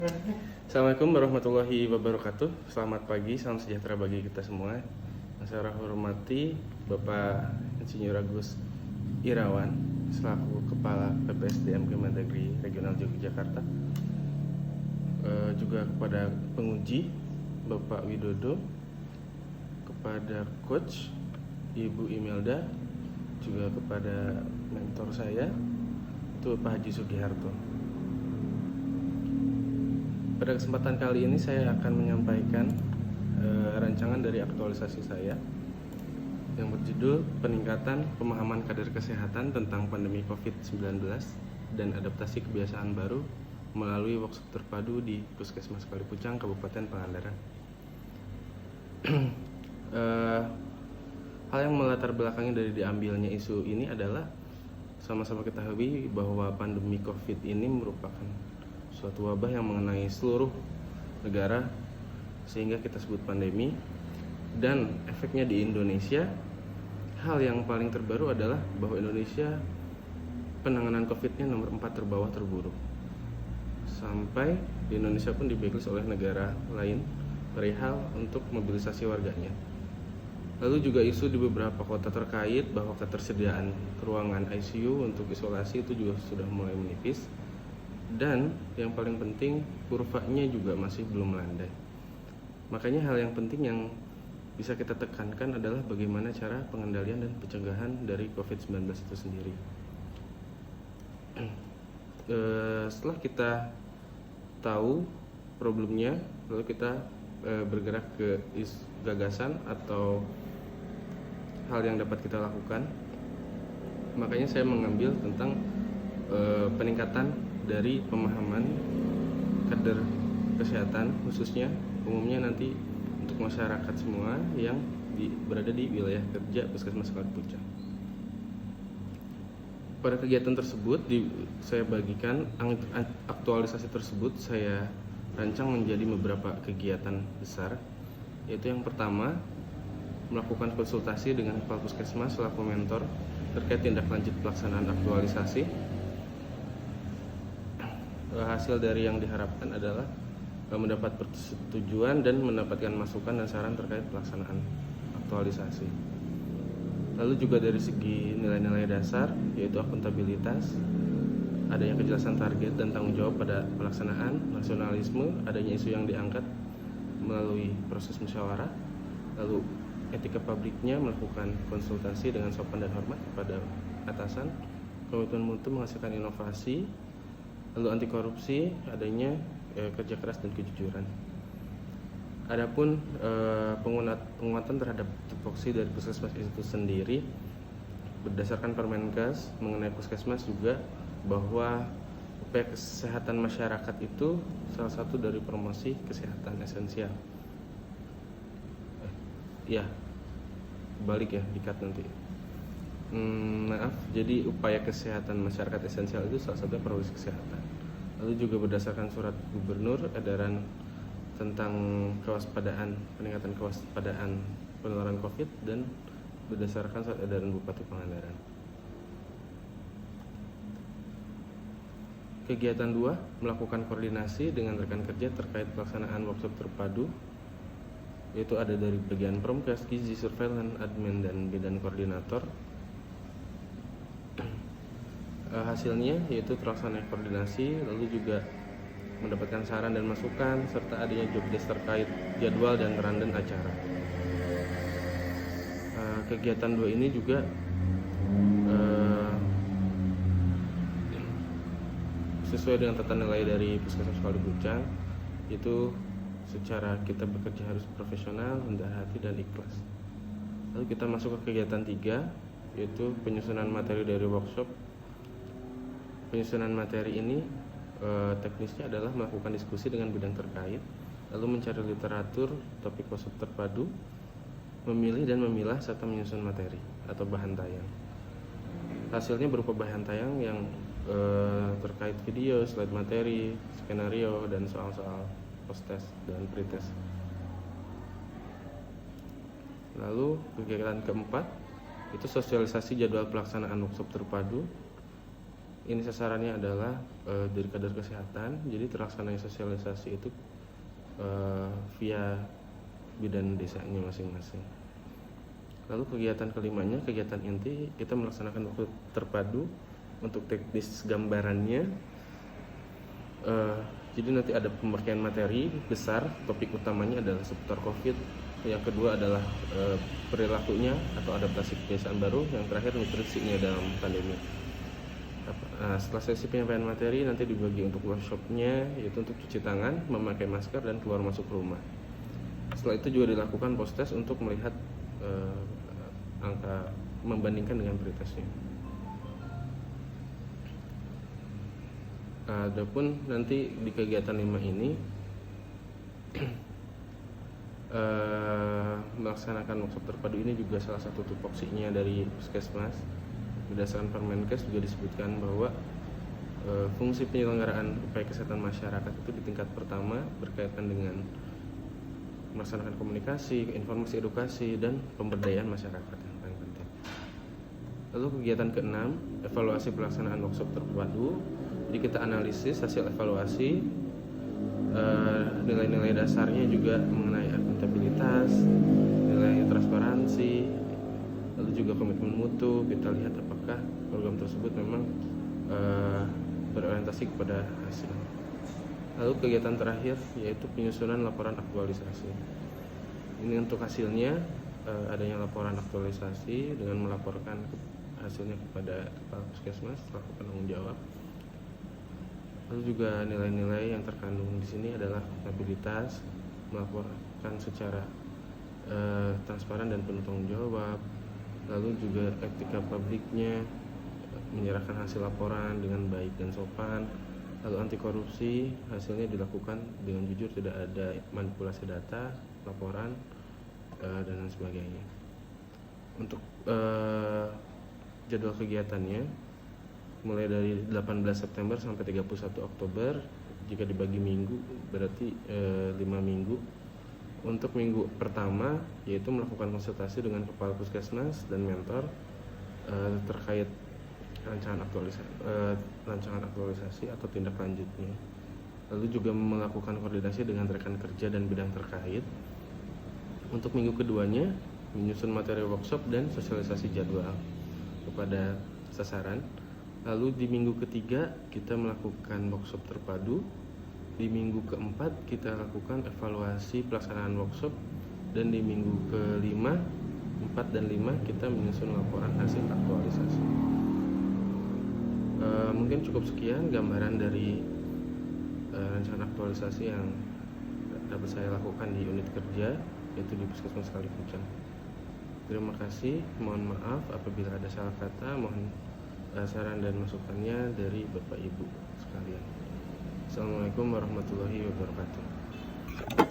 Assalamualaikum warahmatullahi wabarakatuh. Selamat pagi, salam sejahtera bagi kita semua. Yang saya hormati Bapak Insinyur Agus Irawan selaku Kepala PPSDM Kemendagri Regional Yogyakarta. Juga kepada penguji Bapak Widodo, kepada Coach Ibu Imelda, juga kepada mentor saya itu Pak Haji Sugiharto. Pada kesempatan kali ini saya akan menyampaikan rancangan dari aktualisasi saya yang berjudul Peningkatan Pemahaman Kader Kesehatan tentang Pandemi COVID-19 dan Adaptasi Kebiasaan Baru melalui workshop terpadu di Puskesmas Kalipucang, Kabupaten Pangandaran. Hal yang melatar belakangnya dari diambilnya isu ini adalah sama-sama ketahui bahwa pandemi COVID ini merupakan suatu wabah yang mengenai seluruh negara sehingga kita sebut pandemi, dan efeknya di Indonesia. Hal yang paling terbaru adalah bahwa Indonesia penanganan COVID-nya nomor 4 terbawah terburuk, sampai di Indonesia pun di-blacklist oleh negara lain perihal untuk mobilisasi warganya. Lalu juga isu di beberapa kota terkait bahwa ketersediaan ruangan ICU untuk isolasi itu juga sudah mulai menipis. Dan yang paling penting, kurvanya juga masih belum melandai. Makanya hal yang penting yang bisa kita tekankan adalah bagaimana cara pengendalian dan pencegahan dari COVID-19 itu sendiri. Setelah kita tahu problemnya, lalu kita bergerak ke gagasan atau hal yang dapat kita lakukan. Makanya saya mengambil tentang peningkatan dari pemahaman kader kesehatan, khususnya umumnya nanti untuk masyarakat semua yang berada di wilayah kerja Puskesmas Kalipucang. Pada kegiatan tersebut saya bagikan aktualisasi tersebut saya rancang menjadi beberapa kegiatan besar, yaitu yang pertama melakukan konsultasi dengan Kepala Puskesmas selaku mentor terkait tindak lanjut pelaksanaan aktualisasi. Hasil dari yang diharapkan adalah mendapat persetujuan dan mendapatkan masukan dan saran terkait pelaksanaan aktualisasi. Lalu juga dari segi nilai-nilai dasar, yaitu akuntabilitas, adanya kejelasan target dan tanggung jawab pada pelaksanaan, nasionalisme, adanya isu yang diangkat melalui proses musyawarah, lalu etika publiknya, melakukan konsultasi dengan sopan dan hormat kepada atasan, komitmen mutu menghasilkan inovasi, lalu anti korupsi, adanya kerja keras dan kejujuran. Adapun penguatan terhadap tupoksi dari puskesmas itu sendiri berdasarkan Permenkes mengenai puskesmas juga bahwa upaya kesehatan masyarakat itu salah satu dari promosi kesehatan esensial. Balik ya, dikat nanti. Maaf, jadi upaya kesehatan masyarakat esensial itu salah satunya promosi kesehatan. Lalu juga berdasarkan surat gubernur edaran tentang kewaspadaan, peningkatan kewaspadaan penularan COVID, dan berdasarkan surat edaran Bupati Pangandaran. Kegiatan 2, melakukan koordinasi dengan rekan kerja terkait pelaksanaan workshop terpadu, yaitu ada dari bagian Promkes, Gizi, Surveillance, Admin, dan Bidan Koordinator. Hasilnya yaitu terlaksana koordinasi, lalu juga mendapatkan saran dan masukan, serta adanya job desk terkait jadwal dan rundown acara. Kegiatan 2 ini juga sesuai dengan tata nilai dari Puskesmas Kalipucang, itu secara kita bekerja harus profesional, rendah hati, dan ikhlas. Lalu kita masuk ke kegiatan 3, yaitu penyusunan materi dari workshop. Penyusunan materi ini teknisnya adalah melakukan diskusi dengan bidang terkait, lalu mencari literatur, topik workshop terpadu, memilih dan memilah serta menyusun materi atau bahan tayang. Hasilnya berupa bahan tayang yang terkait video, slide materi, skenario, dan soal-soal post-test dan pre-test. Lalu kegiatan keempat itu sosialisasi jadwal pelaksanaan workshop terpadu. Ini sasarannya adalah dari kader kesehatan, jadi terlaksananya sosialisasi itu via bidan desanya masing-masing. Lalu kegiatan kelimanya, kegiatan inti, kita melaksanakan waktu terpadu. Untuk teknis gambarannya, jadi nanti ada pemberian materi besar, topik utamanya adalah seputar COVID. Yang kedua adalah perilakunya atau adaptasi kebiasaan baru. Yang terakhir nutrisinya dalam pandemi. Setelah sesi penyampaian materi nanti dibagi untuk workshopnya, yaitu untuk cuci tangan, memakai masker, dan keluar masuk rumah. Setelah itu juga dilakukan post test untuk melihat angka membandingkan dengan pretestnya. Adapun nanti di kegiatan 5 ini melaksanakan workshop terpadu ini juga salah satu tupoksinya dari Puskesmas. Berdasarkan Permenkes juga disebutkan bahwa fungsi penyelenggaraan upaya kesehatan masyarakat itu di tingkat pertama berkaitan dengan melaksanakan komunikasi, informasi, edukasi, dan pemberdayaan masyarakat yang paling penting. Lalu kegiatan ke-6, evaluasi pelaksanaan workshop terpadu. Jadi kita analisis hasil evaluasi, nilai-nilai dasarnya juga mengenai akuntabilitas, nilai transparansi, lalu juga komitmen mutu. Kita lihat apakah program tersebut memang berorientasi kepada hasil. Lalu kegiatan terakhir yaitu penyusunan laporan aktualisasi. Ini untuk hasilnya, adanya laporan aktualisasi dengan melaporkan hasilnya kepada Kepala Puskesmas selaku penanggung jawab. Lalu juga nilai-nilai yang terkandung di sini adalah akuntabilitas, melaporkan secara transparan dan penuh tanggung jawab. Lalu juga etika publiknya, menyerahkan hasil laporan dengan baik dan sopan. Lalu anti korupsi, hasilnya dilakukan dengan jujur, tidak ada manipulasi data, laporan, dan lain sebagainya. Untuk jadwal kegiatannya mulai dari 18 September sampai 31 Oktober, jika dibagi minggu berarti 5 minggu. Untuk minggu pertama yaitu melakukan konsultasi dengan Kepala Puskesmas dan mentor terkait rancangan aktualisasi atau tindak lanjutnya. Lalu juga melakukan koordinasi dengan rekan kerja dan bidang terkait. Untuk minggu keduanya menyusun materi workshop dan sosialisasi jadwal kepada sasaran. Lalu di minggu ketiga kita melakukan workshop terpadu. Di minggu keempat kita lakukan evaluasi pelaksanaan workshop. Dan di minggu kelima, 4 dan 5 kita menyusun laporan hasil aktualisasi. Mungkin cukup sekian gambaran dari rencana aktualisasi yang dapat saya lakukan di unit kerja, yaitu di Puskesmas Kalipucang. Terima kasih, mohon maaf apabila ada salah kata, mohon saran dan masukannya dari Bapak Ibu sekalian. Assalamualaikum warahmatullahi wabarakatuh.